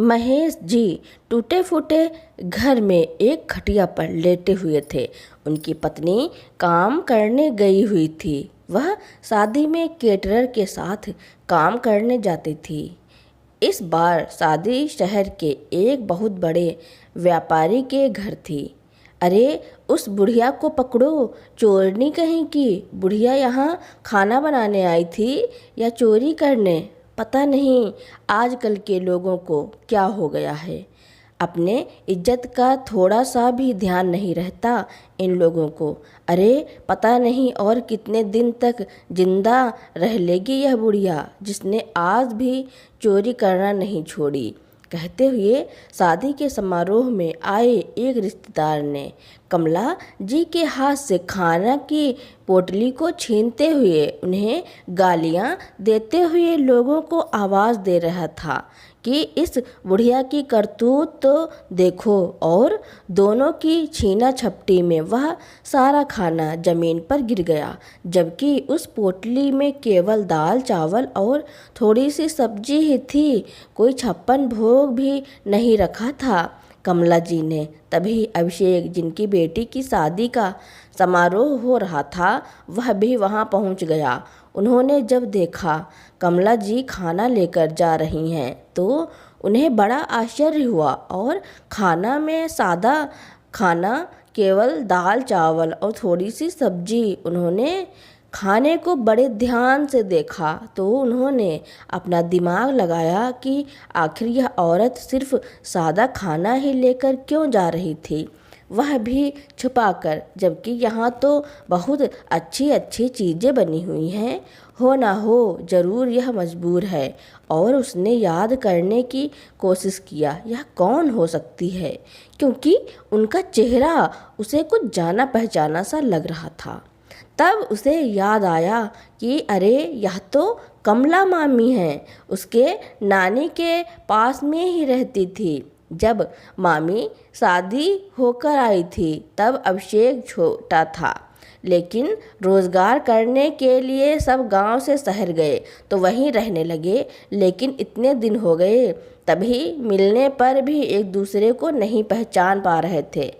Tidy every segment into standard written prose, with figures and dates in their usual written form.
महेश जी टूटे फूटे घर में एक खटिया पर लेटे हुए थे। उनकी पत्नी काम करने गई हुई थी। वह शादी में केटरर के साथ काम करने जाती थी। इस बार शादी शहर के एक बहुत बड़े व्यापारी के घर थी। अरे उस बुढ़िया को पकड़ो, चोरनी कहीं की। बुढ़िया यहाँ खाना बनाने आई थी या चोरी करने? पता नहीं आजकल के लोगों को क्या हो गया है। अपने इज्जत का थोड़ा सा भी ध्यान नहीं रहता इन लोगों को। अरे पता नहीं और कितने दिन तक जिंदा रह लेगी यह बुढ़िया, जिसने आज भी चोरी करना नहीं छोड़ी। कहते हुए शादी के समारोह में आए एक रिश्तेदार ने कमला जी के हाथ से खाना की पोटली को छीनते हुए उन्हें गालियां देते हुए लोगों को आवाज़ दे रहा था कि इस बुढ़िया की करतूत तो देखो। और दोनों की छीना झपटी में वह सारा खाना जमीन पर गिर गया, जबकि उस पोटली में केवल दाल चावल और थोड़ी सी सब्जी ही थी। कोई 56 भोग भी नहीं रखा था। कमला जी ने तभी अभिषेक, जिनकी बेटी की शादी का समारोह हो रहा था, वह भी वहां पहुंच गया। उन्होंने जब देखा कमला जी खाना लेकर जा रही हैं तो उन्हें बड़ा आश्चर्य हुआ। और खाना में सादा खाना, केवल दाल चावल और थोड़ी सी सब्जी। उन्होंने खाने को बड़े ध्यान से देखा तो उन्होंने अपना दिमाग लगाया कि आखिर यह औरत सिर्फ सादा खाना ही लेकर क्यों जा रही थी, वह भी छुपाकर, जबकि यहाँ तो बहुत अच्छी अच्छी चीज़ें बनी हुई हैं। हो ना हो ज़रूर यह मजबूर है। और उसने याद करने की कोशिश किया यह कौन हो सकती है, क्योंकि उनका चेहरा उसे कुछ जाना पहचाना सा लग रहा था। तब उसे याद आया कि अरे यह तो कमला मामी हैं। उसके नानी के पास में ही रहती थी। जब मामी शादी होकर आई थी तब अभिषेक छोटा था, लेकिन रोज़गार करने के लिए सब गांव से शहर गए तो वहीं रहने लगे। लेकिन इतने दिन हो गए, तभी मिलने पर भी एक दूसरे को नहीं पहचान पा रहे थे।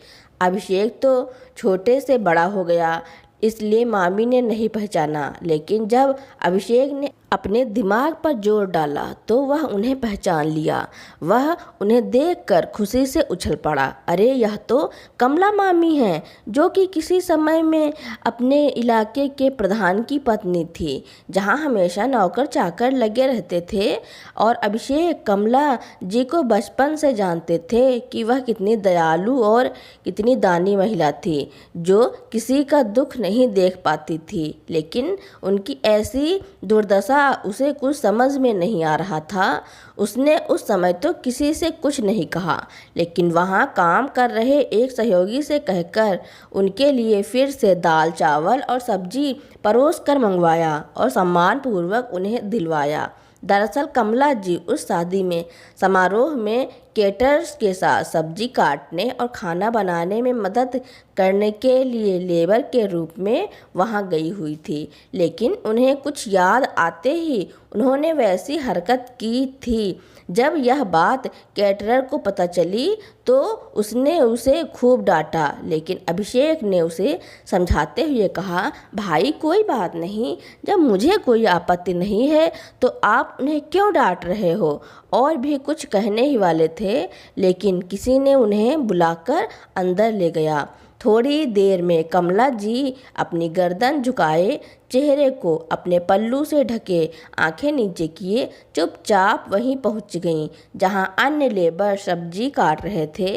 अभिषेक तो छोटे से बड़ा हो गया, इसलिए मामी ने नहीं पहचाना। लेकिन जब अभिषेक ने अपने दिमाग पर जोर डाला तो वह उन्हें पहचान लिया। वह उन्हें देखकर खुशी से उछल पड़ा। अरे यह तो कमला मामी हैं, जो कि किसी समय में अपने इलाके के प्रधान की पत्नी थी, जहां हमेशा नौकर चाकर लगे रहते थे। और अभिषेक कमला जी को बचपन से जानते थे कि वह कितनी दयालु और कितनी दानी महिला थी, जो किसी का दुख नहीं देख पाती थी। लेकिन उनकी ऐसी दुर्दशा उसे कुछ समझ में नहीं आ रहा था। उसने उस समय तो किसी से कुछ नहीं कहा, लेकिन वहाँ काम कर रहे एक सहयोगी से कहकर उनके लिए फिर से दाल चावल और सब्जी परोस कर मंगवाया और सम्मानपूर्वक उन्हें दिलवाया। दरअसल कमला जी उस शादी में समारोह में केटरर्स के साथ सब्जी काटने और खाना बनाने में मदद करने के लिए लेबर के रूप में वहां गई हुई थी। लेकिन उन्हें कुछ याद आते ही उन्होंने वैसी हरकत की थी। जब यह बात कैटरर को पता चली तो उसने उसे खूब डांटा, लेकिन अभिषेक ने उसे समझाते हुए कहा, भाई कोई बात नहीं, जब मुझे कोई आपत्ति नहीं है तो आप उन्हें क्यों डांट रहे हो। और भी कुछ कहने ही वाले थे, लेकिन किसी ने उन्हें बुलाकर अंदर ले गया। थोड़ी देर में कमला जी अपनी गर्दन झुकाए, चेहरे को अपने पल्लू से ढके, आंखें नीचे किए चुपचाप वहीं पहुंच गईं जहां अन्य लेबर सब्जी काट रहे थे।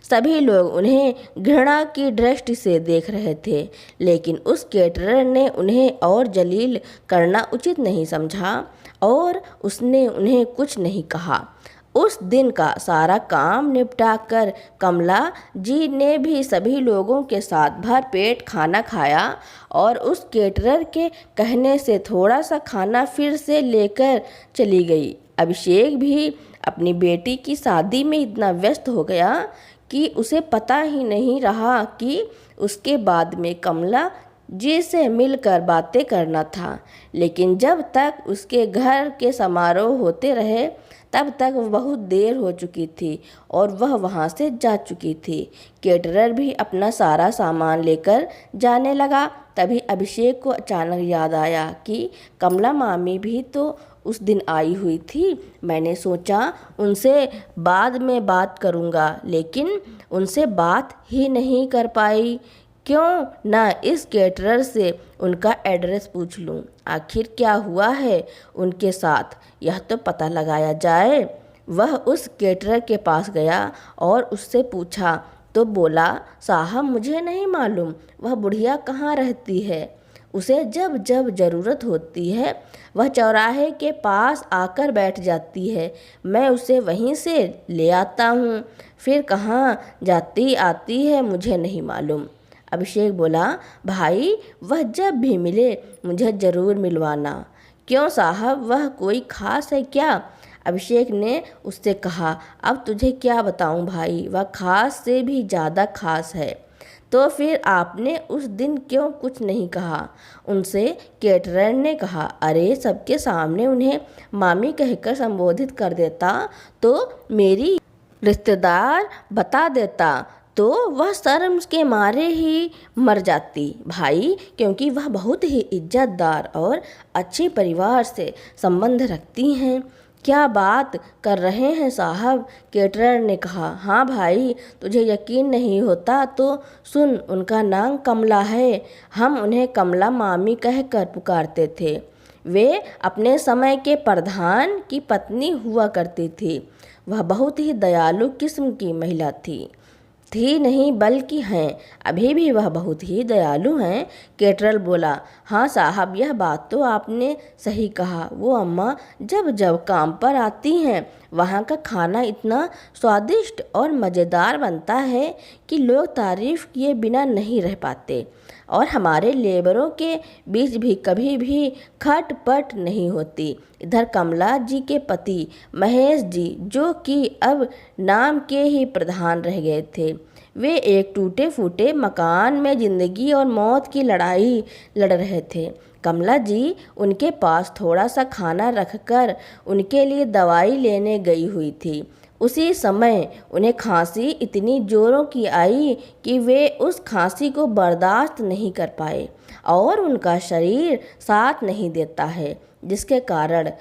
सभी लोग उन्हें घृणा की दृष्टि से देख रहे थे, लेकिन उस केटरर ने उन्हें और जलील करना उचित नहीं समझा और उसने उन्हें कुछ नहीं कहा। उस दिन का सारा काम निपटाकर कमला जी ने भी सभी लोगों के साथ भरपेट खाना खाया और उस केटरर के कहने से थोड़ा सा खाना फिर से लेकर चली गई। अभिषेक भी अपनी बेटी की शादी में इतना व्यस्त हो गया कि उसे पता ही नहीं रहा कि उसके बाद में कमला जी से मिलकर बातें करना था। लेकिन जब तक उसके घर के समारोह होते रहे तब तक बहुत देर हो चुकी थी और वह वहाँ से जा चुकी थी। केटरर भी अपना सारा सामान लेकर जाने लगा। तभी अभिषेक को अचानक याद आया कि कमला मामी भी तो उस दिन आई हुई थी। मैंने सोचा उनसे बाद में बात करूँगा, लेकिन उनसे बात ही नहीं कर पाई। क्यों ना इस केटरर से उनका एड्रेस पूछ लूं, आखिर क्या हुआ है उनके साथ, यह तो पता लगाया जाए। वह उस केटरर के पास गया और उससे पूछा तो बोला, साहब मुझे नहीं मालूम वह बुढ़िया कहाँ रहती है। उसे जब जब ज़रूरत होती है वह चौराहे के पास आकर बैठ जाती है। मैं उसे वहीं से ले आता हूँ, फिर कहाँ जाती आती है मुझे नहीं मालूम। अभिषेक बोला, भाई वह जब भी मिले मुझे ज़रूर मिलवाना। क्यों साहब, वह कोई ख़ास है क्या? अभिषेक ने उससे कहा, अब तुझे क्या बताऊं भाई, वह ख़ास से भी ज़्यादा ख़ास है। तो फिर आपने उस दिन क्यों कुछ नहीं कहा उनसे? केटरर ने कहा, अरे सबके सामने उन्हें मामी कहकर संबोधित कर देता तो मेरी रिश्तेदार बता देता तो वह शर्म के मारे ही मर जाती भाई, क्योंकि वह बहुत ही इज्जतदार और अच्छे परिवार से संबंध रखती हैं। क्या बात कर रहे हैं साहब? केटरर ने कहा, हाँ भाई, तुझे यकीन नहीं होता तो सुन, उनका नाम कमला है। हम उन्हें कमला मामी कहकर पुकारते थे। वे अपने समय के प्रधान की पत्नी हुआ करती थी। वह बहुत ही दयालु किस्म की महिला थी नहीं बल्कि हैं, अभी भी वह बहुत ही दयालु हैं। केटरर बोला, हाँ साहब, यह बात तो आपने सही कहा। वो अम्मा जब जब काम पर आती हैं वहाँ का खाना इतना स्वादिष्ट और मज़ेदार बनता है कि लोग तारीफ़ किए बिना नहीं रह पाते। और हमारे लेबरों के बीच भी कभी भी खटपट नहीं होती। इधर कमला जी के पति महेश जी, जो कि अब नाम के ही प्रधान रह गए थे, वे एक टूटे फूटे मकान में ज़िंदगी और मौत की लड़ाई लड़ रहे थे। कमला जी उनके पास थोड़ा सा खाना रखकर उनके लिए दवाई लेने गई हुई थी। उसी समय उन्हें खांसी इतनी जोरों की आई कि वे उस खांसी को बर्दाश्त नहीं कर पाए और उनका शरीर साथ नहीं देता है, जिसके कारण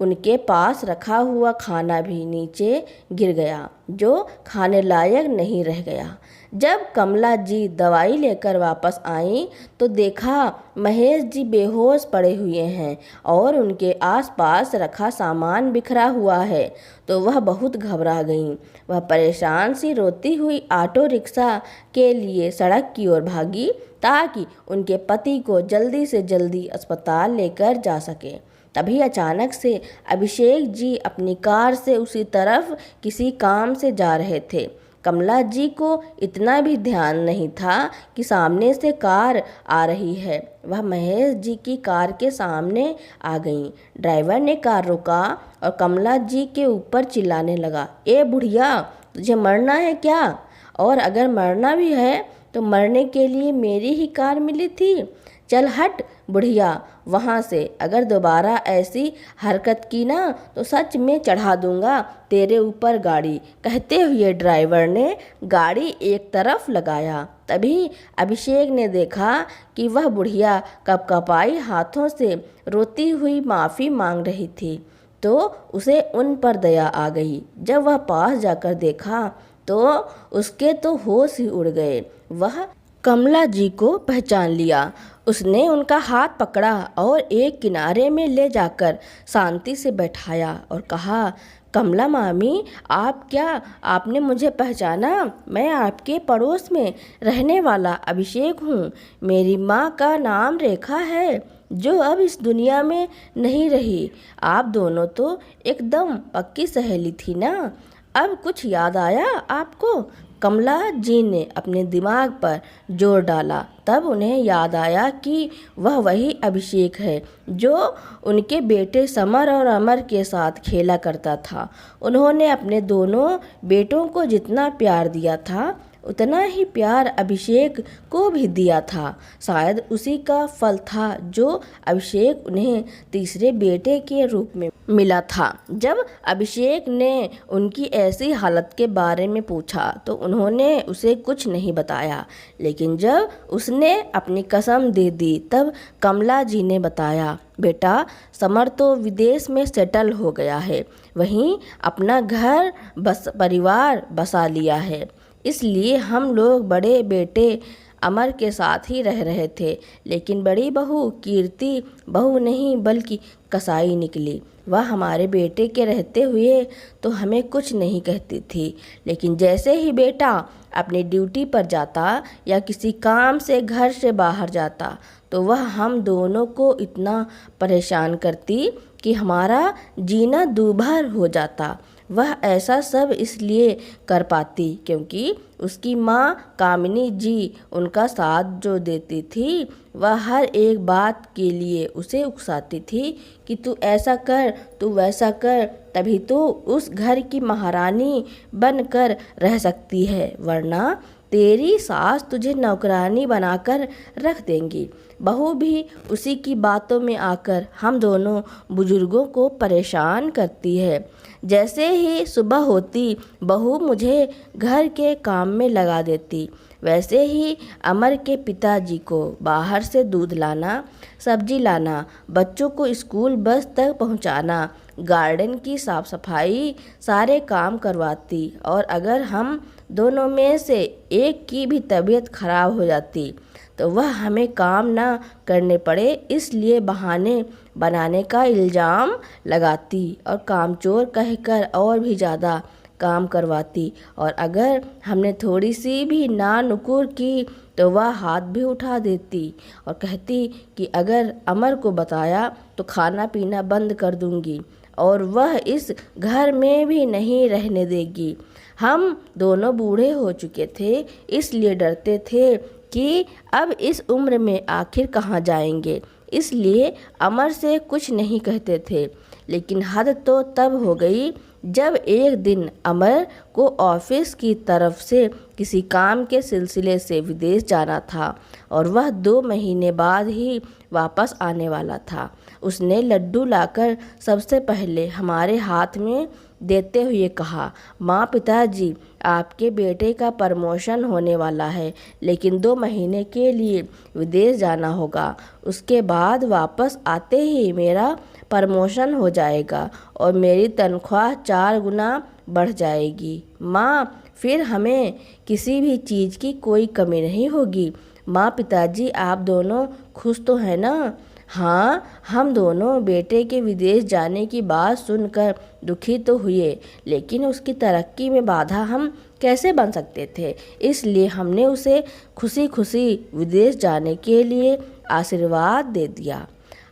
उनके पास रखा हुआ खाना भी नीचे गिर गया, जो खाने लायक नहीं रह गया। जब कमला जी दवाई लेकर वापस आईं तो देखा महेश जी बेहोश पड़े हुए हैं और उनके आसपास रखा सामान बिखरा हुआ है, तो वह बहुत घबरा गईं। वह परेशान सी रोती हुई ऑटो रिक्शा के लिए सड़क की ओर भागी ताकि उनके पति को जल्दी से जल्दी अस्पताल लेकर जा सके। तभी अचानक से अभिषेक जी अपनी कार से उसी तरफ किसी काम से जा रहे थे। कमला जी को इतना भी ध्यान नहीं था कि सामने से कार आ रही है। वह महेश जी की कार के सामने आ गईं। ड्राइवर ने कार रोका और कमला जी के ऊपर चिल्लाने लगा, ए बुढ़िया, तुझे मरना है क्या? और अगर मरना भी है तो मरने के लिए मेरी ही कार मिली थी। चल हट बुढ़िया वहाँ से, अगर दोबारा ऐसी हरकत की ना तो सच में चढ़ा दूंगा तेरे ऊपर गाड़ी। कहते हुए ड्राइवर ने गाड़ी एक तरफ लगाया। तभी अभिषेक ने देखा कि वह बुढ़िया कपकपाई हाथों से रोती हुई माफ़ी मांग रही थी, तो उसे उन पर दया आ गई। जब वह पास जाकर देखा तो उसके तो होश ही उड़ गए। वह कमला जी को पहचान लिया। उसने उनका हाथ पकड़ा और एक किनारे में ले जाकर शांति से बैठाया और कहा, कमला मामी, आपने मुझे पहचाना? मैं आपके पड़ोस में रहने वाला अभिषेक हूँ। मेरी माँ का नाम रेखा है, जो अब इस दुनिया में नहीं रही। आप दोनों तो एकदम पक्की सहेली थी ना। अब कुछ याद आया आपको? कमला जी ने अपने दिमाग पर जोर डाला। तब उन्हें याद आया कि वह वही अभिषेक है जो उनके बेटे समर और अमर के साथ खेला करता था। उन्होंने अपने दोनों बेटों को जितना प्यार दिया था उतना ही प्यार अभिषेक को भी दिया था। शायद उसी का फल था जो अभिषेक उन्हें तीसरे बेटे के रूप में मिला था। जब अभिषेक ने उनकी ऐसी हालत के बारे में पूछा तो उन्होंने उसे कुछ नहीं बताया, लेकिन जब उसने अपनी कसम दे दी तब कमला जी ने बताया, बेटा समर तो विदेश में सेटल हो गया है, वहीं अपना घर परिवार बसा लिया है, इसलिए हम लोग बड़े बेटे अमर के साथ ही रह रहे थे। लेकिन बड़ी बहू कीर्ति बहू नहीं बल्कि कसाई निकली। वह हमारे बेटे के रहते हुए तो हमें कुछ नहीं कहती थी, लेकिन जैसे ही बेटा अपनी ड्यूटी पर जाता या किसी काम से घर से बाहर जाता तो वह हम दोनों को इतना परेशान करती कि हमारा जीना दूभर हो जाता। वह ऐसा सब इसलिए कर पाती क्योंकि उसकी माँ कामिनी जी उनका साथ जो देती थी। वह हर एक बात के लिए उसे उकसाती थी कि तू ऐसा कर, तू वैसा कर, तभी तो उस घर की महारानी बनकर रह सकती है, वरना तेरी सास तुझे नौकरानी बनाकर रख देंगी। बहू भी उसी की बातों में आकर हम दोनों बुजुर्गों को परेशान करती है। जैसे ही सुबह होती बहू मुझे घर के काम में लगा देती, वैसे ही अमर के पिताजी को बाहर से दूध लाना, सब्जी लाना, बच्चों को स्कूल बस तक पहुंचाना, गार्डन की साफ सफाई सारे काम करवाती। और अगर हम दोनों में से एक की भी तबीयत खराब हो जाती तो वह हमें काम ना करने पड़े इसलिए बहाने बनाने का इल्ज़ाम लगाती और कामचोर कहकर और भी ज़्यादा काम करवाती। और अगर हमने थोड़ी सी भी ना नुकुर की तो वह हाथ भी उठा देती और कहती कि अगर अमर को बताया तो खाना पीना बंद कर दूंगी और वह इस घर में भी नहीं रहने देगी। हम दोनों बूढ़े हो चुके थे, इसलिए डरते थे कि अब इस उम्र में आखिर कहाँ जाएंगे, इसलिए अमर से कुछ नहीं कहते थे। लेकिन हद तो तब हो गई जब एक दिन अमर को ऑफिस की तरफ से किसी काम के सिलसिले से विदेश जाना था और वह 2 महीने बाद ही वापस आने वाला था। उसने लड्डू लाकर सबसे पहले हमारे हाथ में देते हुए कहा, माँ पिताजी आपके बेटे का प्रमोशन होने वाला है, लेकिन 2 महीने के लिए विदेश जाना होगा, उसके बाद वापस आते ही मेरा प्रमोशन हो जाएगा और मेरी तनख्वाह 4 गुना बढ़ जाएगी। माँ फिर हमें किसी भी चीज़ की कोई कमी नहीं होगी। माँ पिताजी आप दोनों खुश तो हैं ना? हाँ, हम दोनों बेटे के विदेश जाने की बात सुनकर दुखी तो हुए, लेकिन उसकी तरक्की में बाधा हम कैसे बन सकते थे, इसलिए हमने उसे खुशी खुशी विदेश जाने के लिए आशीर्वाद दे दिया।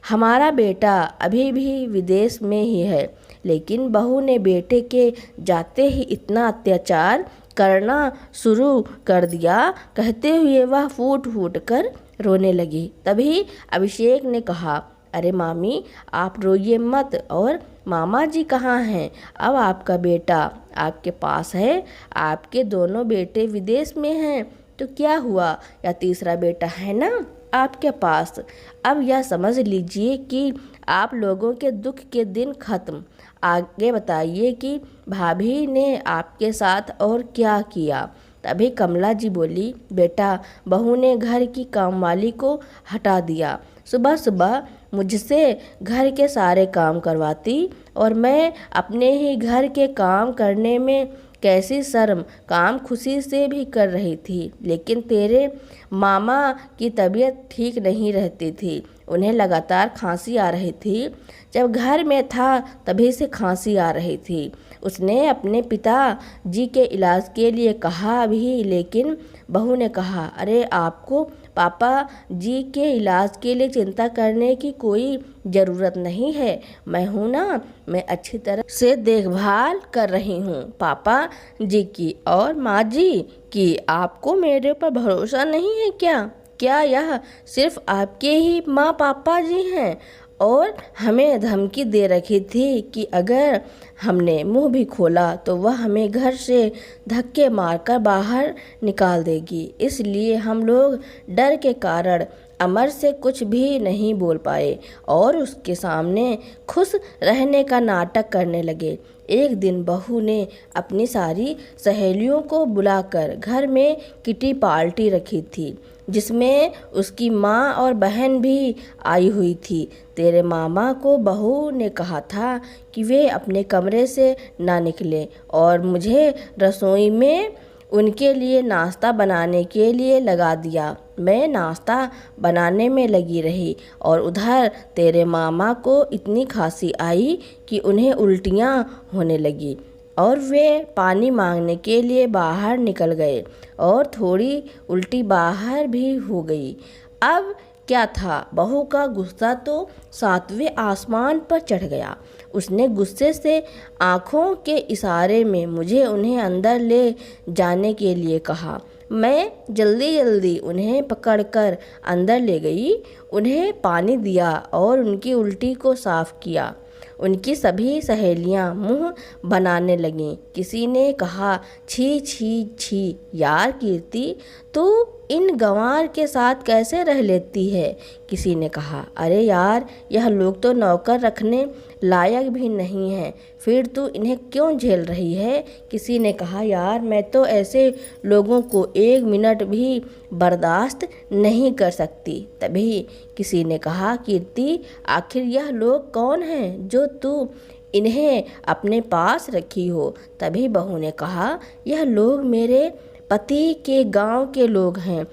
हमारा बेटा अभी भी विदेश में ही है, लेकिन बहू ने बेटे के जाते ही इतना अत्याचार करना शुरू कर दिया। कहते हुए वह फूट फूट कर रोने लगी। तभी अभिषेक ने कहा, अरे मामी आप रोइए मत, और मामा जी कहाँ हैं? अब आपका बेटा आपके पास है, आपके दोनों बेटे विदेश में हैं तो क्या हुआ, या तीसरा बेटा है ना आपके पास। अब यह समझ लीजिए कि आप लोगों के दुख के दिन खत्म। आगे बताइए कि भाभी ने आपके साथ और क्या किया। तभी कमला जी बोली, बेटा बहू ने घर की कामवाली को हटा दिया, सुबह सुबह मुझसे घर के सारे काम करवाती और मैं अपने ही घर के काम करने में कैसी शर्म, काम खुशी से भी कर रही थी। लेकिन तेरे मामा की तबीयत ठीक नहीं रहती थी, उन्हें लगातार खांसी आ रही थी। जब घर में था तभी से खांसी आ रही थी। उसने अपने पिता जी के इलाज के लिए कहा भी, लेकिन बहू ने कहा, अरे आपको पापा जी के इलाज के लिए चिंता करने की कोई ज़रूरत नहीं है, मैं हूँ ना, मैं अच्छी तरह से देखभाल कर रही हूँ पापा जी की और माँ जी की। आपको मेरे ऊपर भरोसा नहीं है क्या? क्या यह सिर्फ आपके ही माँ पापा जी हैं और हमें धमकी दे रखी थी कि अगर हमने मुंह भी खोला तो वह हमें घर से धक्के मारकर बाहर निकाल देगी। इसलिए हम लोग डर के कारण अमर से कुछ भी नहीं बोल पाए और उसके सामने खुश रहने का नाटक करने लगे। एक दिन बहू ने अपनी सारी सहेलियों को बुलाकर घर में किटी पार्टी रखी थी, जिसमें उसकी माँ और बहन भी आई हुई थी। तेरे मामा को बहू ने कहा था कि वे अपने कमरे से ना निकलें और मुझे रसोई में उनके लिए नाश्ता बनाने के लिए लगा दिया। मैं नाश्ता बनाने में लगी रही और उधर तेरे मामा को इतनी खांसी आई कि उन्हें उल्टियाँ होने लगी और वे पानी मांगने के लिए बाहर निकल गए और थोड़ी उल्टी बाहर भी हो गई। अब क्या था, बहू का गुस्सा तो 7वें आसमान पर चढ़ गया। उसने गुस्से से आँखों के इशारे में मुझे उन्हें अंदर ले जाने के लिए कहा। मैं जल्दी जल्दी उन्हें पकड़कर अंदर ले गई, उन्हें पानी दिया और उनकी उल्टी को साफ किया। उनकी सभी सहेलियां मुंह बनाने लगीं। किसी ने कहा, छी छी छी यार कीर्ति, तू इन गंवार के साथ कैसे रह लेती है। किसी ने कहा, अरे यार यह लोग तो नौकर रखने लायक भी नहीं हैं, फिर तू इन्हें क्यों झेल रही है। किसी ने कहा, यार मैं तो ऐसे लोगों को 1 मिनट भी बर्दाश्त नहीं कर सकती। तभी किसी ने कहा, कीर्ति आखिर यह लोग कौन हैं जो तू इन्हें अपने पास रखी हो। तभी बहू ने कहा, यह लोग मेरे पति के गांव के लोग हैं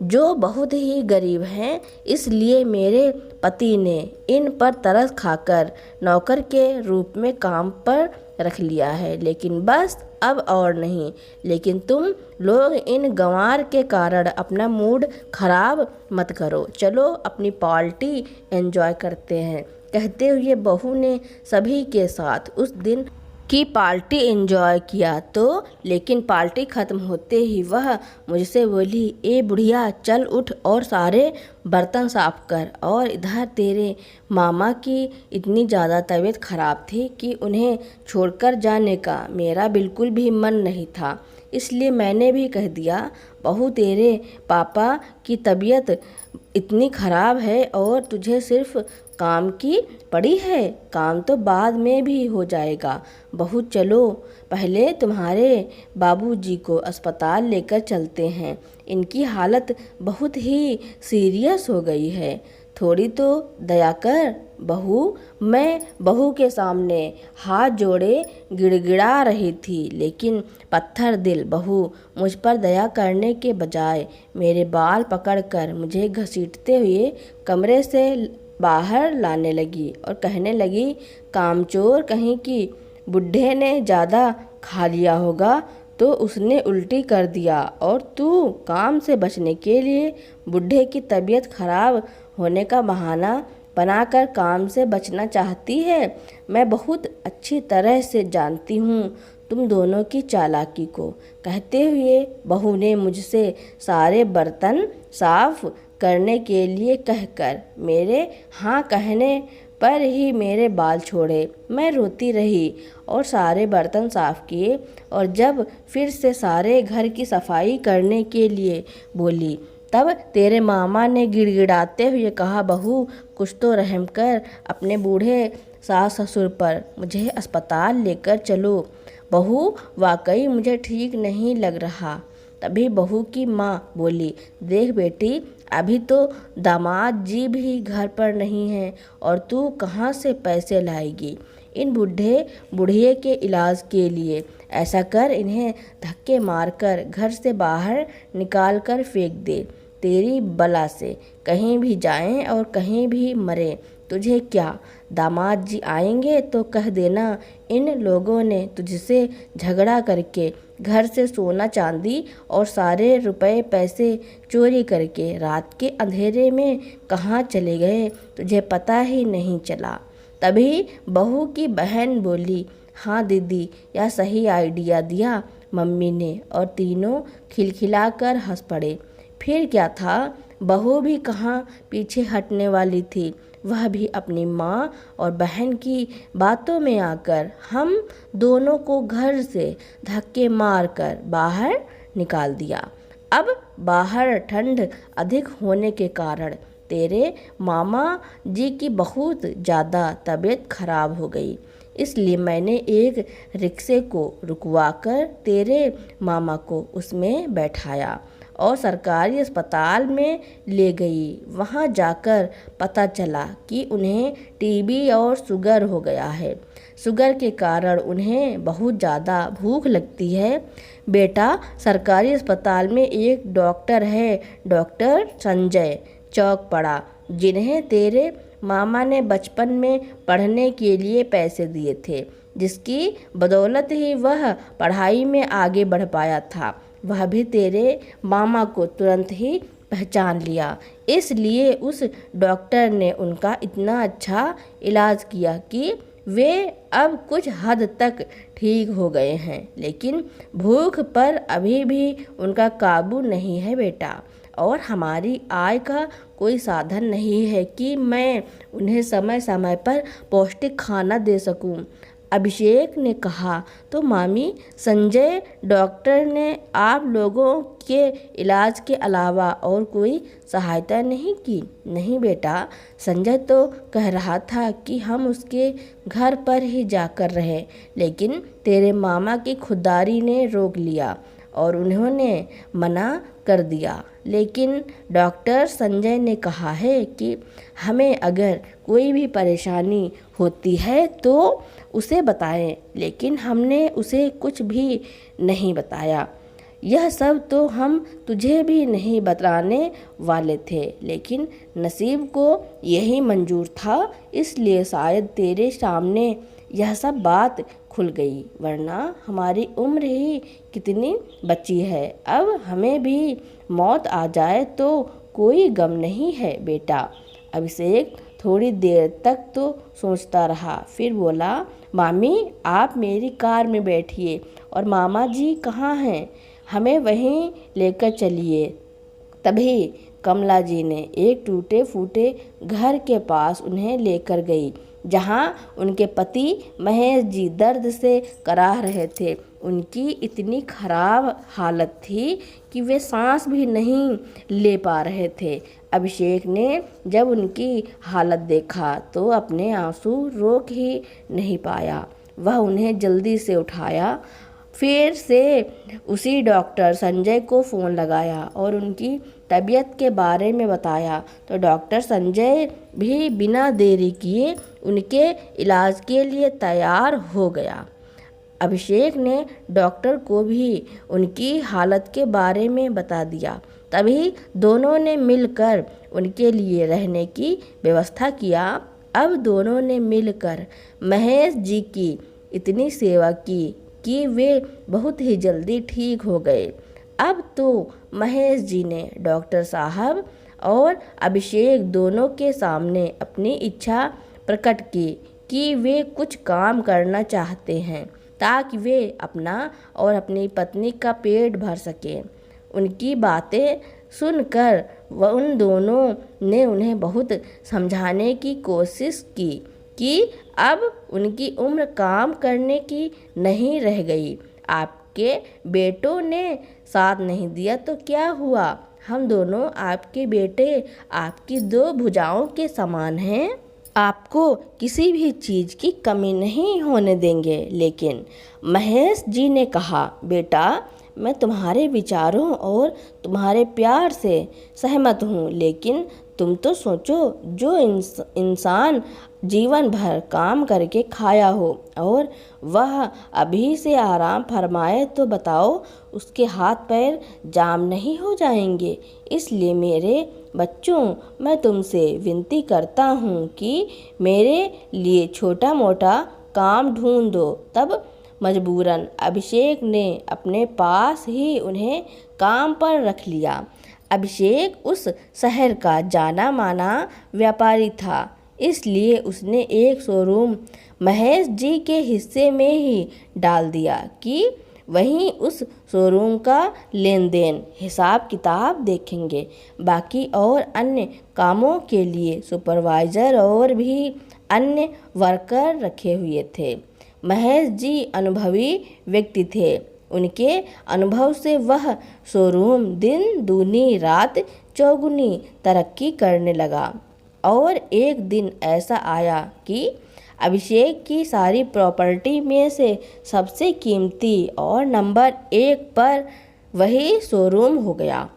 जो बहुत ही गरीब हैं, इसलिए मेरे पति ने इन पर तरस खाकर नौकर के रूप में काम पर रख लिया है, लेकिन बस अब और नहीं। लेकिन तुम लोग इन गंवार के कारण अपना मूड खराब मत करो, चलो अपनी पार्टी एंजॉय करते हैं। कहते हुए बहू ने सभी के साथ उस दिन की पार्टी एंजॉय किया तो लेकिन पार्टी ख़त्म होते ही वह मुझसे बोली, ए बुढ़िया चल उठ और सारे बर्तन साफ कर। और इधर तेरे मामा की इतनी ज़्यादा तबीयत ख़राब थी कि उन्हें छोड़कर जाने का मेरा बिल्कुल भी मन नहीं था, इसलिए मैंने भी कह दिया, बहू तेरे पापा की तबीयत इतनी ख़राब है और तुझे सिर्फ काम की पड़ी है, काम तो बाद में भी हो जाएगा। बहू चलो पहले तुम्हारे बाबूजी को अस्पताल लेकर चलते हैं, इनकी हालत बहुत ही सीरियस हो गई है, थोड़ी तो दया कर बहू। मैं बहू के सामने हाथ जोड़े गिड़गिड़ा रही थी, लेकिन पत्थर दिल बहू मुझ पर दया करने के बजाय मेरे बाल पकड़कर मुझे घसीटते हुए कमरे से बाहर लाने लगी और कहने लगी, कामचोर कहीं की, बुढ़े ने ज़्यादा खा लिया होगा तो उसने उल्टी कर दिया और तू काम से बचने के लिए बुढ़े की तबीयत खराब होने का बहाना बनाकर काम से बचना चाहती है। मैं बहुत अच्छी तरह से जानती हूँ तुम दोनों की चालाकी को। कहते हुए बहू ने मुझसे सारे बर्तन साफ करने के लिए कहकर मेरे हाँ कहने पर ही मेरे बाल छोड़े। मैं रोती रही और सारे बर्तन साफ किए और जब फिर से सारे घर की सफाई करने के लिए बोली तब तेरे मामा ने गिड़गिड़ाते हुए कहा, बहू कुछ तो रहम कर अपने बूढ़े सास ससुर पर, मुझे अस्पताल लेकर चलो। बहू वाकई मुझे ठीक नहीं लग रहा। तभी बहू की माँ बोली, देख बेटी अभी तो दामाद जी भी घर पर नहीं हैं और तू कहाँ से पैसे लाएगी इन बूढ़े बुढ़िए के इलाज के लिए। ऐसा कर इन्हें धक्के मारकर घर से बाहर निकाल कर फेंक दे, तेरी बला से कहीं भी जाएं और कहीं भी मरें, तुझे क्या। दामाद जी आएंगे तो कह देना इन लोगों ने तुझसे झगड़ा करके घर से सोना चांदी और सारे रुपए पैसे चोरी करके रात के अंधेरे में कहाँ चले गए, तुझे पता ही नहीं चला। तभी बहू की बहन बोली, हाँ दीदी यह सही आइडिया दिया मम्मी ने, और तीनों खिलखिलाकर हंस पड़े। फिर क्या था, बहू भी कहाँ पीछे हटने वाली थी। वह भी अपनी माँ और बहन की बातों में आकर हम दोनों को घर से धक्के मारकर बाहर निकाल दिया। अब बाहर ठंड अधिक होने के कारण तेरे मामा जी की बहुत ज़्यादा तबीयत खराब हो गई, इसलिए मैंने एक रिक्शे को रुकवाकर तेरे मामा को उसमें बैठाया और सरकारी अस्पताल में ले गई। वहाँ जाकर पता चला कि उन्हें टीबी और शुगर हो गया है। शुगर के कारण उन्हें बहुत ज़्यादा भूख लगती है। बेटा, सरकारी अस्पताल में एक डॉक्टर है, डॉक्टर संजय चौक पड़ा, जिन्हें तेरे मामा ने बचपन में पढ़ने के लिए पैसे दिए थे, जिसकी बदौलत ही वह पढ़ाई में आगे बढ़ पाया था। वह भी तेरे मामा को तुरंत ही पहचान लिया, इसलिए उस डॉक्टर ने उनका इतना अच्छा इलाज किया कि वे अब कुछ हद तक ठीक हो गए हैं। लेकिन भूख पर अभी भी उनका काबू नहीं है बेटा, और हमारी आय का कोई साधन नहीं है कि मैं उन्हें समय समय पर पौष्टिक खाना दे सकूं। अभिषेक ने कहा। तो मामी, संजय डॉक्टर ने आप लोगों के इलाज के अलावा और कोई सहायता नहीं की? नहीं बेटा, संजय तो कह रहा था कि हम उसके घर पर ही जाकर रहें, लेकिन तेरे मामा की खुददारी ने रोक लिया और उन्होंने मना कर दिया। लेकिन डॉक्टर संजय ने कहा है कि हमें अगर कोई भी परेशानी होती है तो उसे बताएं, लेकिन हमने उसे कुछ भी नहीं बताया। यह सब तो हम तुझे भी नहीं बताने वाले थे, लेकिन नसीब को यही मंजूर था, इसलिए शायद तेरे सामने यह सब बात खुल गई, वरना हमारी उम्र ही कितनी बची है। अब हमें भी मौत आ जाए तो कोई गम नहीं है बेटा। अभिषेक थोड़ी देर तक तो सोचता रहा, फिर बोला, मामी आप मेरी कार में बैठिए और मामा जी कहाँ हैं, हमें वहीं लेकर चलिए। तभी कमला जी ने एक टूटे फूटे घर के पास उन्हें लेकर गई, जहां उनके पति महेश जी दर्द से कराह रहे थे। उनकी इतनी खराब हालत थी कि वे सांस भी नहीं ले पा रहे थे। अभिषेक ने जब उनकी हालत देखा तो अपने आंसू रोक ही नहीं पाया। वह उन्हें जल्दी से उठाया, फिर से उसी डॉक्टर संजय को फ़ोन लगाया और उनकी तबीयत के बारे में बताया। तो डॉक्टर संजय भी बिना देरी किए उनके इलाज के लिए तैयार हो गया। अभिषेक ने डॉक्टर को भी उनकी हालत के बारे में बता दिया। तभी दोनों ने मिलकर उनके लिए रहने की व्यवस्था किया। अब दोनों ने मिलकर महेश जी की इतनी सेवा की कि वे बहुत ही जल्दी ठीक हो गए। अब तो महेश जी ने डॉक्टर साहब और अभिषेक दोनों के सामने अपनी इच्छा प्रकट की कि वे कुछ काम करना चाहते हैं ताकि वे अपना और अपनी पत्नी का पेट भर सकें। उनकी बातें सुनकर उन दोनों ने उन्हें बहुत समझाने की कोशिश की कि अब उनकी उम्र काम करने की नहीं रह गई। आपके बेटों ने साथ नहीं दिया तो क्या हुआ, हम दोनों आपके बेटे आपकी दो भुजाओं के समान हैं। आपको किसी भी चीज़ की कमी नहीं होने देंगे। लेकिन महेश जी ने कहा, बेटा मैं तुम्हारे विचारों और तुम्हारे प्यार से सहमत हूँ, लेकिन तुम तो सोचो, जो इंसान जीवन भर काम करके खाया हो और वह अभी से आराम फरमाए तो बताओ उसके हाथ पैर जाम नहीं हो जाएंगे। इसलिए मेरे बच्चों, मैं तुमसे विनती करता हूँ कि मेरे लिए छोटा मोटा काम ढूंढ दो। तब मजबूरन अभिषेक ने अपने पास ही उन्हें काम पर रख लिया। अभिषेक उस शहर का जाना माना व्यापारी था, इसलिए उसने एक शोरूम महेश जी के हिस्से में ही डाल दिया कि वहीं उस शोरूम का लेन देन हिसाब किताब देखेंगे। बाकी और अन्य कामों के लिए सुपरवाइज़र और भी अन्य वर्कर रखे हुए थे। महेश जी अनुभवी व्यक्ति थे। उनके अनुभव से वह शोरूम दिन दूनी रात चौगुनी तरक्की करने लगा। और एक दिन ऐसा आया कि अभिषेक की सारी प्रॉपर्टी में से सबसे कीमती और नंबर 1 पर वही शोरूम हो गया।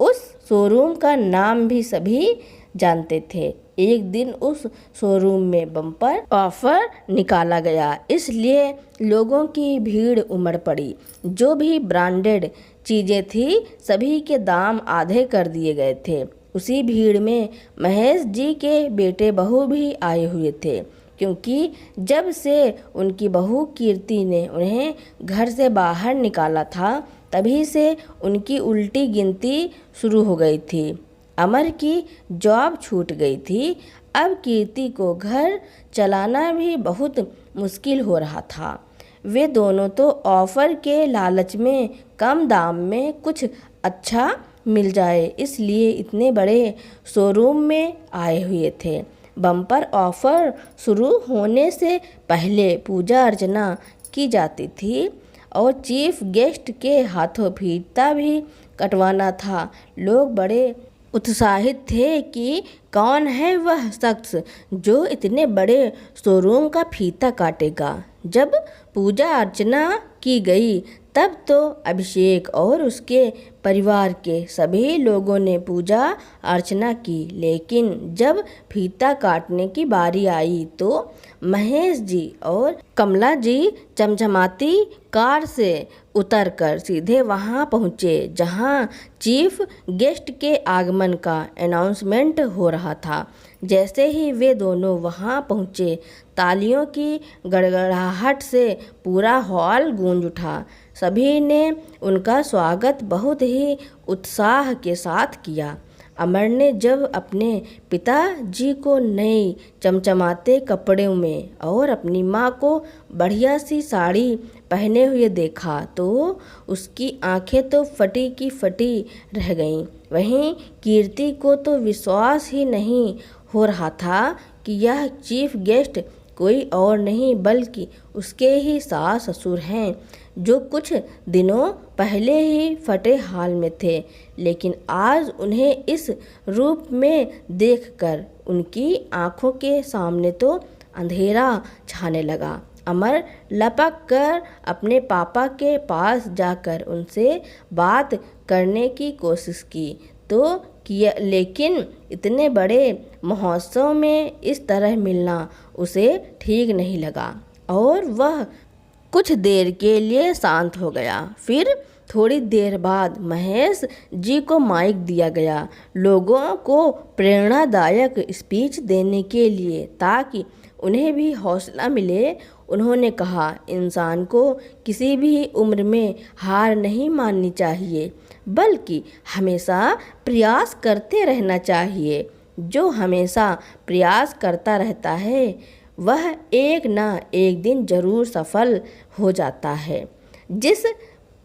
उस शोरूम का नाम भी सभी जानते थे। एक दिन उस शोरूम में बम्पर ऑफर निकाला गया, इसलिए लोगों की भीड़ उमड़ पड़ी। जो भी ब्रांडेड चीज़ें थी सभी के दाम आधे कर दिए गए थे। उसी भीड़ में महेश जी के बेटे बहू भी आए हुए थे, क्योंकि जब से उनकी बहू कीर्ति ने उन्हें घर से बाहर निकाला था तभी से उनकी उल्टी गिनती शुरू हो गई थी। अमर की जॉब छूट गई थी। अब कीर्ति को घर चलाना भी बहुत मुश्किल हो रहा था। वे दोनों तो ऑफर के लालच में कम दाम में कुछ अच्छा मिल जाए इसलिए इतने बड़े शोरूम में आए हुए थे। बम्पर ऑफर शुरू होने से पहले पूजा अर्चना की जाती थी और चीफ गेस्ट के हाथों फीता भी कटवाना था। लोग बड़े उत्साहित थे कि कौन है वह शख्स जो इतने बड़े शोरूम का फीता काटेगा। जब पूजा अर्चना की गई तब तो अभिषेक और उसके परिवार के सभी लोगों ने पूजा अर्चना की, लेकिन जब फीता काटने की बारी आई तो महेश जी और कमला जी चमचमाती कार से उतरकर सीधे वहां पहुंचे जहां चीफ गेस्ट के आगमन का अनाउंसमेंट हो रहा था। जैसे ही वे दोनों वहां पहुंचे, तालियों की गड़गड़ाहट से पूरा हॉल गूंज उठा। सभी ने उनका स्वागत बहुत ही उत्साह के साथ किया। अमर ने जब अपने पिताजी को नए चमचमाते कपड़ों में और अपनी माँ को बढ़िया सी साड़ी पहने हुए देखा तो उसकी आंखें तो फटी की फटी रह गईं। वहीं कीर्ति को तो विश्वास ही नहीं हो रहा था कि यह चीफ गेस्ट कोई और नहीं बल्कि उसके ही सास ससुर हैं, जो कुछ दिनों पहले ही फटे हाल में थे, लेकिन आज उन्हें इस रूप में देखकर उनकी आंखों के सामने तो अंधेरा छाने लगा। अमर लपक कर अपने पापा के पास जाकर उनसे बात करने की कोशिश की तो किया, लेकिन इतने बड़े महोत्सव में इस तरह मिलना उसे ठीक नहीं लगा और वह कुछ देर के लिए शांत हो गया। फिर थोड़ी देर बाद महेश जी को माइक दिया गया लोगों को प्रेरणादायक स्पीच देने के लिए, ताकि उन्हें भी हौसला मिले। उन्होंने कहा, इंसान को किसी भी उम्र में हार नहीं माननी चाहिए, बल्कि हमेशा प्रयास करते रहना चाहिए। जो हमेशा प्रयास करता रहता है वह एक ना एक दिन जरूर सफल हो जाता है। जिस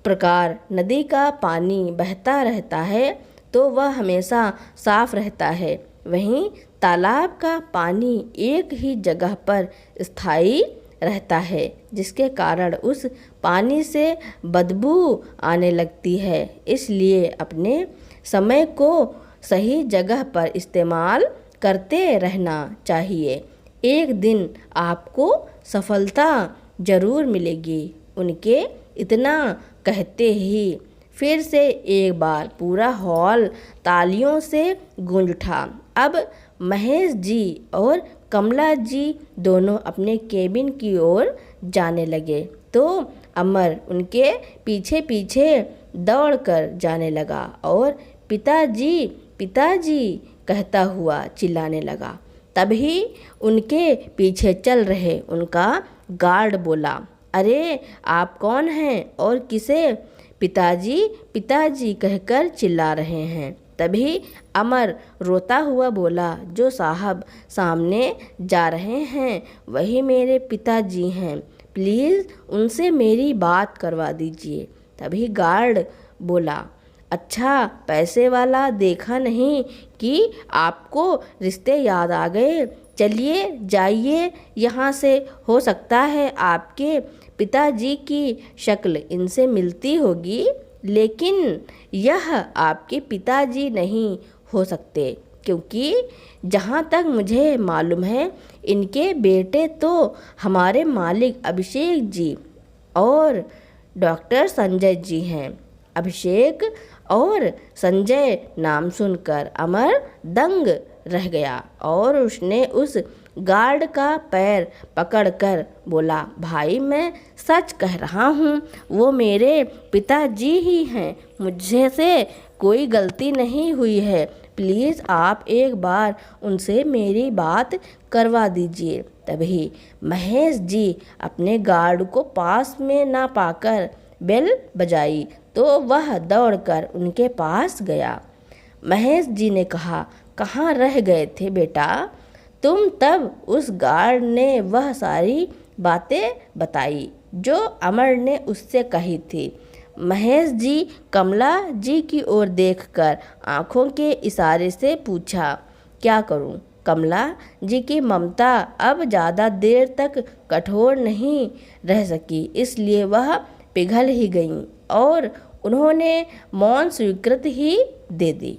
प्रकार नदी का पानी बहता रहता है तो वह हमेशा साफ रहता है, वहीं तालाब का पानी एक ही जगह पर स्थायी रहता है, जिसके कारण उस पानी से बदबू आने लगती है। इसलिए अपने समय को सही जगह पर इस्तेमाल करते रहना चाहिए। एक दिन आपको सफलता जरूर मिलेगी। उनके इतना कहते ही फिर से एक बार पूरा हॉल तालियों से गूंज उठा। अब महेश जी और कमला जी दोनों अपने केबिन की ओर जाने लगे तो अमर उनके पीछे पीछे दौड़कर जाने लगा और पिताजी पिताजी कहता हुआ चिल्लाने लगा। तभी उनके पीछे चल रहे उनका गार्ड बोला, अरे आप कौन हैं और किसे पिताजी पिताजी कहकर चिल्ला रहे हैं। तभी अमर रोता हुआ बोला, जो साहब सामने जा रहे हैं वही मेरे पिताजी हैं। प्लीज़ उनसे मेरी बात करवा दीजिए। तभी गार्ड बोला, अच्छा पैसे वाला, देखा नहीं कि आपको रिश्ते याद आ गए। चलिए जाइए यहाँ से, हो सकता है आपके पिताजी की शक्ल इनसे मिलती होगी, लेकिन यह आपके पिताजी नहीं हो सकते, क्योंकि जहाँ तक मुझे मालूम है इनके बेटे तो हमारे मालिक अभिषेक जी और डॉक्टर संजय जी हैं। अभिषेक और संजय नाम सुनकर अमर दंग रह गया और उसने उस गार्ड का पैर पकड़कर बोला, भाई मैं सच कह रहा हूँ, वो मेरे पिताजी ही हैं, मुझे से कोई गलती नहीं हुई है। प्लीज़ आप एक बार उनसे मेरी बात करवा दीजिए। तभी महेश जी अपने गार्ड को पास में ना पाकर बेल बजाई तो वह दौड़कर उनके पास गया। महेश जी ने कहा, कहाँ रह गए थे बेटा तुम? तब उस गार्ड ने वह सारी बातें बताई जो अमर ने उससे कही थी। महेश जी कमला जी की ओर देखकर आंखों के इशारे से पूछा, क्या करूं? कमला जी की ममता अब ज़्यादा देर तक कठोर नहीं रह सकी, इसलिए वह पिघल ही गईं और उन्होंने मौन स्वीकृति ही दे दी।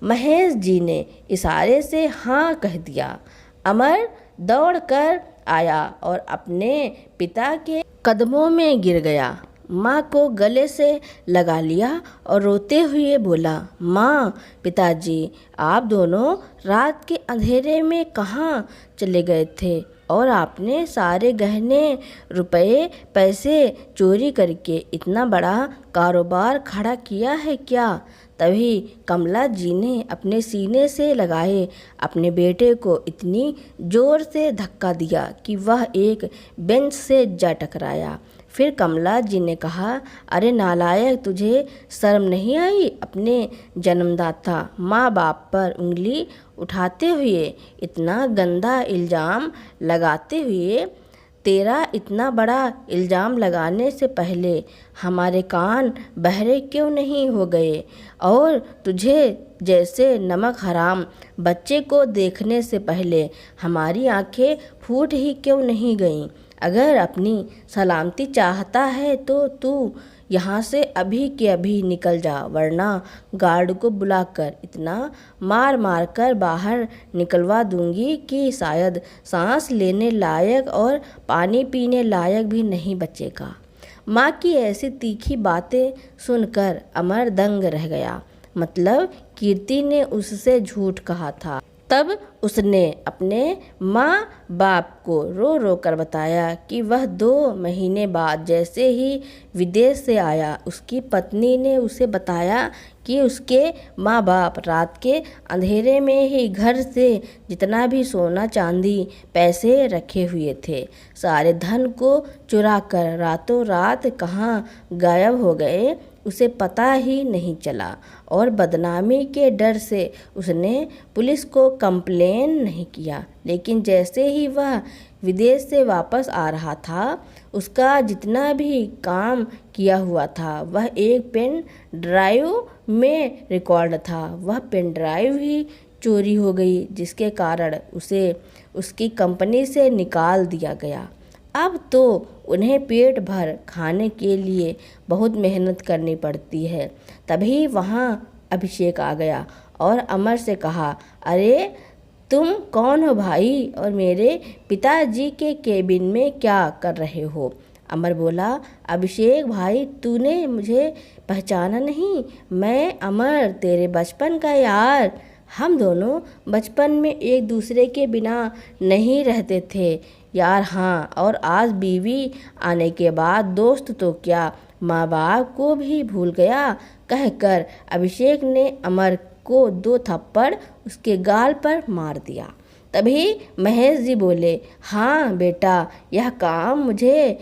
महेश जी ने इशारे से हाँ कह दिया। अमर दौड़कर आया और अपने पिता के कदमों में गिर गया। माँ को गले से लगा लिया और रोते हुए बोला, माँ, पिताजी आप दोनों रात के अंधेरे में कहाँ चले गए थे और आपने सारे गहने रुपए पैसे चोरी करके इतना बड़ा कारोबार खड़ा किया है क्या? तभी कमला जी ने अपने सीने से लगाए अपने बेटे को इतनी जोर से धक्का दिया कि वह एक बेंच से जा टकराया। फिर कमला जी ने कहा, अरे नालायक, तुझे शर्म नहीं आई अपने जन्मदाता माँ बाप पर उंगली उठाते हुए, इतना गंदा इल्ज़ाम लगाते हुए? तेरा इतना बड़ा इल्ज़ाम लगाने से पहले हमारे कान बहरे क्यों नहीं हो गए और तुझे जैसे नमक हराम बच्चे को देखने से पहले हमारी आंखें फूट ही क्यों नहीं गईं? अगर अपनी सलामती चाहता है तो तू यहाँ से अभी के अभी निकल जा, वरना गार्ड को बुलाकर इतना मार मार कर बाहर निकलवा दूंगी कि शायद सांस लेने लायक और पानी पीने लायक भी नहीं बचेगा। माँ की ऐसी तीखी बातें सुनकर अमर दंग रह गया। मतलब कीर्ति ने उससे झूठ कहा था। तब उसने अपने माँ बाप को रो रो कर बताया कि वह 2 महीने बाद जैसे ही विदेश से आया, उसकी पत्नी ने उसे बताया कि उसके माँ बाप रात के अंधेरे में ही घर से जितना भी सोना चांदी पैसे रखे हुए थे, सारे धन को चुरा कर रातों रात कहाँ गायब हो गए उसे पता ही नहीं चला और बदनामी के डर से उसने पुलिस को कंप्लेन नहीं किया। लेकिन जैसे ही वह विदेश से वापस आ रहा था, उसका जितना भी काम किया हुआ था वह एक पेन ड्राइव में रिकॉर्ड था। वह पेन ड्राइव ही चोरी हो गई, जिसके कारण उसे उसकी कंपनी से निकाल दिया गया। अब तो उन्हें पेट भर खाने के लिए बहुत मेहनत करनी पड़ती है। तभी वहाँ अभिषेक आ गया और अमर से कहा, अरे तुम कौन हो भाई और मेरे पिताजी के केबिन में क्या कर रहे हो? अमर बोला, अभिषेक भाई, तूने मुझे पहचाना नहीं? मैं अमर, तेरे बचपन का यार। हम दोनों बचपन में एक दूसरे के बिना नहीं रहते थे यार। हाँ, और आज बीवी आने के बाद दोस्त तो क्या, माँ बाप को भी भूल गया, कहकर अभिषेक ने अमर को 2 थप्पड़ उसके गाल पर मार दिया। तभी महेश जी बोले, हाँ बेटा, यह काम मुझे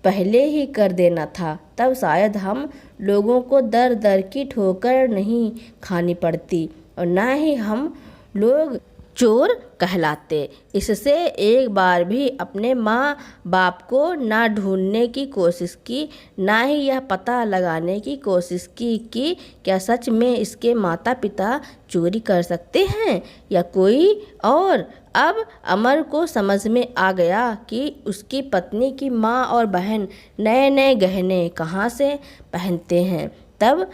पहले ही कर देना था, तब शायद हम लोगों को दर दर की ठोकर नहीं खानी पड़ती और ना ही हम लोग चोर कहलाते। इससे एक बार भी अपने माँ बाप को ना ढूंढने की कोशिश की, ना ही यह पता लगाने की कोशिश की कि क्या सच में इसके माता पिता चोरी कर सकते हैं या कोई और। अब अमर को समझ में आ गया कि उसकी पत्नी की माँ और बहन नए नए गहने कहाँ से पहनते हैं। तब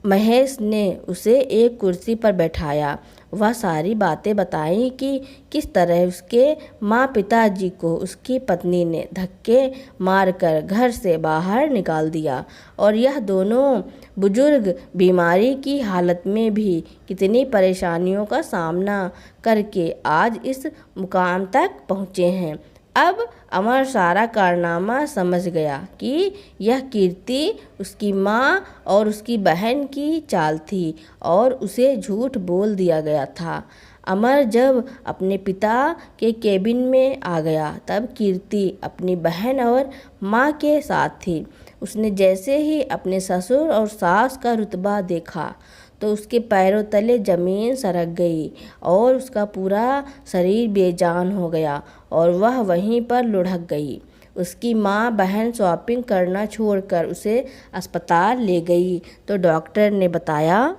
महेश ने उसे एक कुर्सी पर बैठाया। वह सारी बातें बताई कि किस तरह उसके माँ पिताजी को उसकी पत्नी ने धक्के मारकर घर से बाहर निकाल दिया और यह दोनों बुजुर्ग बीमारी की हालत में भी कितनी परेशानियों का सामना करके आज इस मुकाम तक पहुँचे हैं। अब अमर सारा कारनामा समझ गया कि यह कीर्ति उसकी माँ और उसकी बहन की चाल थी और उसे झूठ बोल दिया गया था। अमर जब अपने पिता के केबिन में आ गया तब कीर्ति अपनी बहन और माँ के साथ थी। उसने जैसे ही अपने ससुर और सास का रुतबा देखा तो उसके पैरों तले ज़मीन सरक गई और उसका पूरा शरीर बेजान हो गया और वह वहीं पर लुढ़क गई। उसकी माँ बहन शॉपिंग करना छोड़कर उसे अस्पताल ले गई तो डॉक्टर ने बताया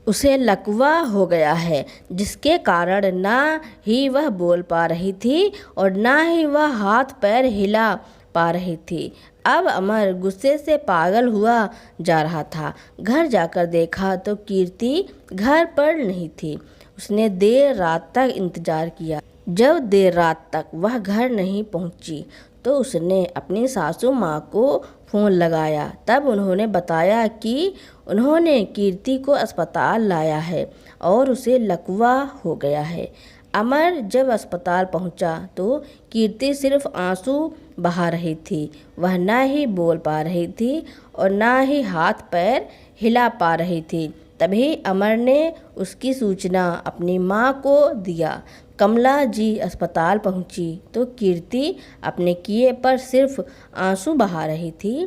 उसे लकवा हो गया है, जिसके कारण ना ही वह बोल पा रही थी और ना ही वह हाथ पैर हिला पा रही थी। अब अमर गुस्से से पागल हुआ जा रहा था। घर जाकर देखा तो कीर्ति घर पर नहीं थी। उसने देर रात तक इंतजार किया। जब देर रात तक वह घर नहीं पहुंची तो उसने अपनी सासू माँ को फ़ोन लगाया। तब उन्होंने बताया कि उन्होंने कीर्ति को अस्पताल लाया है और उसे लकवा हो गया है। अमर जब अस्पताल पहुंचा तो कीर्ति सिर्फ आंसू बहा रही थी। वह ना ही बोल पा रही थी और ना ही हाथ पैर हिला पा रही थी। तभी अमर ने उसकी सूचना अपनी माँ को दिया। कमला जी अस्पताल पहुंची तो कीर्ति अपने किए पर सिर्फ आंसू बहा रही थी।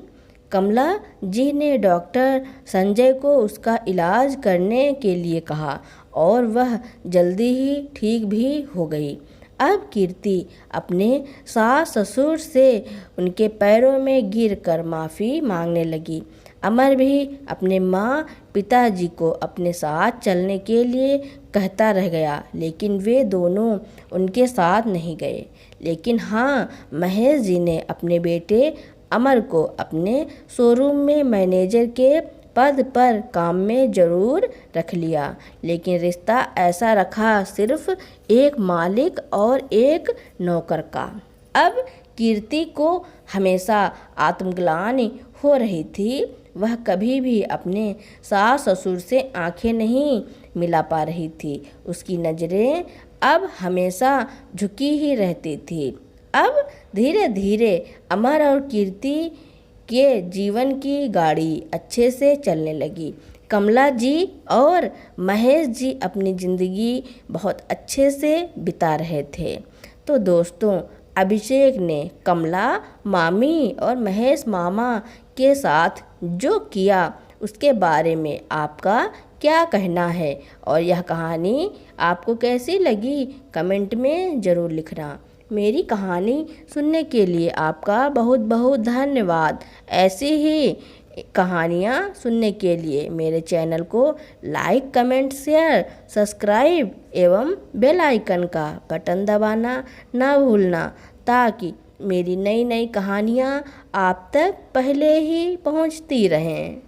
कमला जी ने डॉक्टर संजय को उसका इलाज करने के लिए कहा और वह जल्दी ही ठीक भी हो गई। अब कीर्ति अपने सास ससुर से उनके पैरों में गिरकर माफ़ी मांगने लगी। अमर भी अपने माँ पिताजी को अपने साथ चलने के लिए कहता रह गया, लेकिन वे दोनों उनके साथ नहीं गए। लेकिन हाँ, महेश जी ने अपने बेटे अमर को अपने शोरूम में मैनेजर के पद पर काम में ज़रूर रख लिया, लेकिन रिश्ता ऐसा रखा सिर्फ एक मालिक और एक नौकर का। अब कीर्ति को हमेशा आत्मग्लानि हो रही थी। वह कभी भी अपने सास ससुर से आंखें नहीं मिला पा रही थी। उसकी नज़रें अब हमेशा झुकी ही रहती थी। अब धीरे धीरे अमर और कीर्ति के जीवन की गाड़ी अच्छे से चलने लगी। कमला जी और महेश जी अपनी ज़िंदगी बहुत अच्छे से बिता रहे थे। तो दोस्तों, अभिषेक ने कमला मामी और महेश मामा के साथ जो किया उसके बारे में आपका क्या कहना है और यह कहानी आपको कैसी लगी कमेंट में ज़रूर लिखना। मेरी कहानी सुनने के लिए आपका बहुत बहुत धन्यवाद। ऐसी ही कहानियाँ सुनने के लिए मेरे चैनल को लाइक कमेंट शेयर सब्सक्राइब एवं बेल आइकन का बटन दबाना ना भूलना, ताकि मेरी नई नई कहानियाँ आप तक पहले ही पहुँचती रहें।